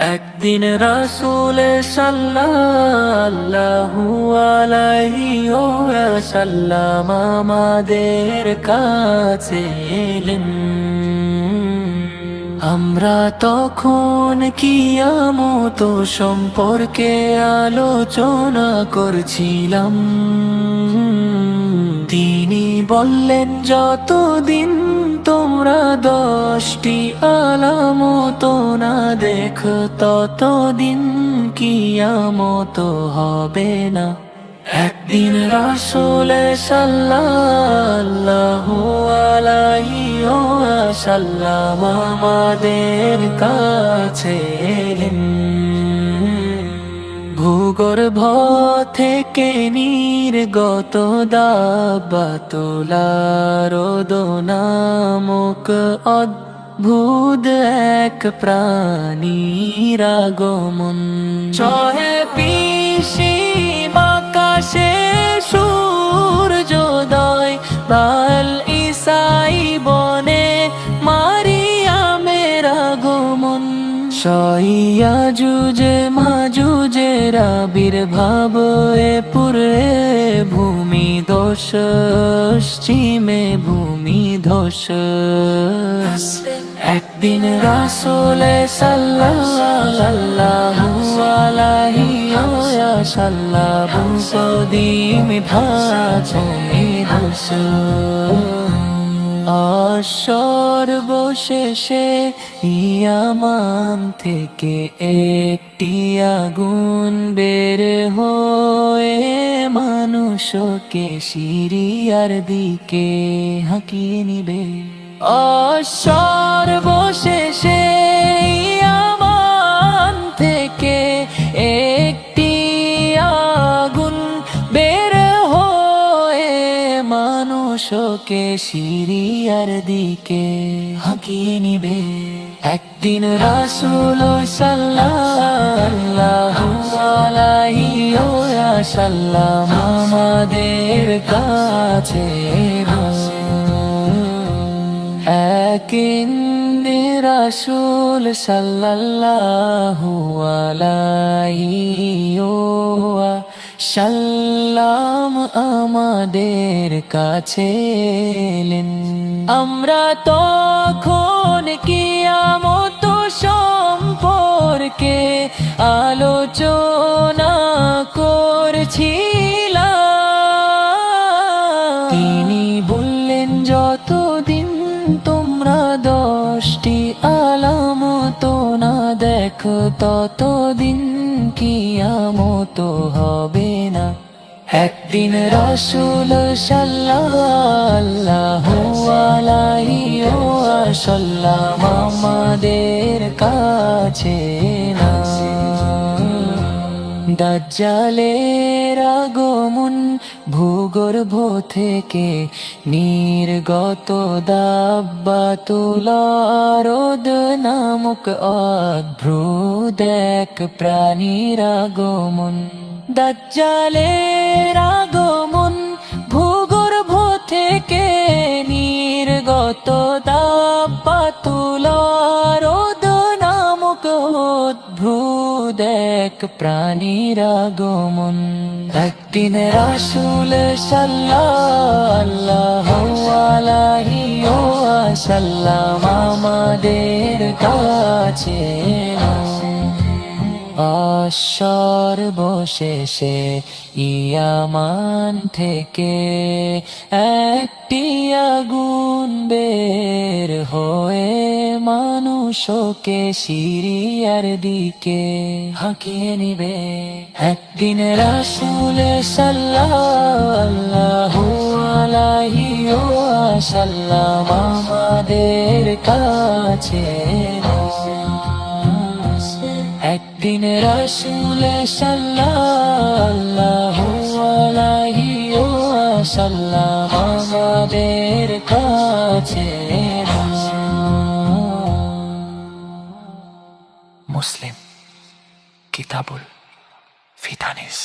একদিন রাসূল সাল্লাল্লাহু আলাইহি ওয়াসাল্লাম আমাদের কাছে এলেন। আমরা তখন কিয়ামত সম্পর্কে আলোচনা করছিলাম। তিনি বললেন, যতদিন তোমরা 10টি আলামত না দেখো ততদিন কিয়ামত হবে না। একদিন রাসূল সাল্লাল্লাহু আলাইহি ওয়াসাল্লাম আমাদের কাছে এলেন। ভূগর্ভ থেকে নির্গত দাবাতুলারদ নামক অদ্ভুত এক প্রাণীর আগমন। চহে পিসিম আকাশে সূর্যোদয়, বাল ঈসাই বনে মারিয়ামের আগমন। ইয়াজুজে মাজুজের আবির্ভাব এ পূর্বে ভূমি ধস, পশ্চিমে ভূমি ধস। একদিন রাসূল সাল্লাল্লাহু আলাইহি ওয়াসাল্লাম কদিম ভাজে ধস। সর্বশেষে ইয়ামান থেকে একটি আগুন বের হয়ে মানুষকে সিরিয়ার দিকে হাঁকিয়ে নিবে। সর্বশেষে ইয়ামান থেকে একটি আগুন বের হয়ে মানুষকে সিরিয়ার দিকে হাঁকিয়ে নিবে। একদিন রাসূল সাল্লাল্লাহু আলাইহি ওয়াসাল্লাম আমাদের কাছে একদিন রাসূল সাল্লাল্লাহু আলাইহি ওয়াসাল্লাম আমাদের কাছে এলেন। আমরা তখন কিয়ামত সম্পর্কে আলোচনা করছিলাম। তিনি বললেন, যতদিন তোমরা 10টি আলামত না দেখো ততদিন কিয়ামত হবে না। একদিন রাসূল সাল্লাল্লাহু আলাইহি ওয়াসাল্লাম আমাদের কাছে এলেন। দাজ্জালের আগমন, ভূগর্ভ থেকে নির্গত দাবাতুলারদ নামক অদ্ভুত এক প্রাণীর আগমন। দাজ্জালের আগমন, ভূগর্ভ থেকে নির্গত দাবাতুলারদ নামক অদ্ভুত এক প্রাণীর আগমন। একদিন রাসূল সাল্লাল্লাহু আলাইহি ওয়াসাল্লাম আমাদের কাছে এলেন। সর্বশেষে ইয়ামান থেকে একটি আগুন বের হয়ে মানুষকে সিরিয়ার দিকে হাঁকিয়ে নিবে। একদিন রাসূল সাল্লাল্লাহু আলাইহি ওয়াসাল্লাম আমাদের কাছে এলেন। একদিন রাসূল সাল্লাল্লাহু আলাইহি ওয়াসাল্লাম আমাদের কাছে এলেন। মুসলিম কিতাবুল ফিতানিস।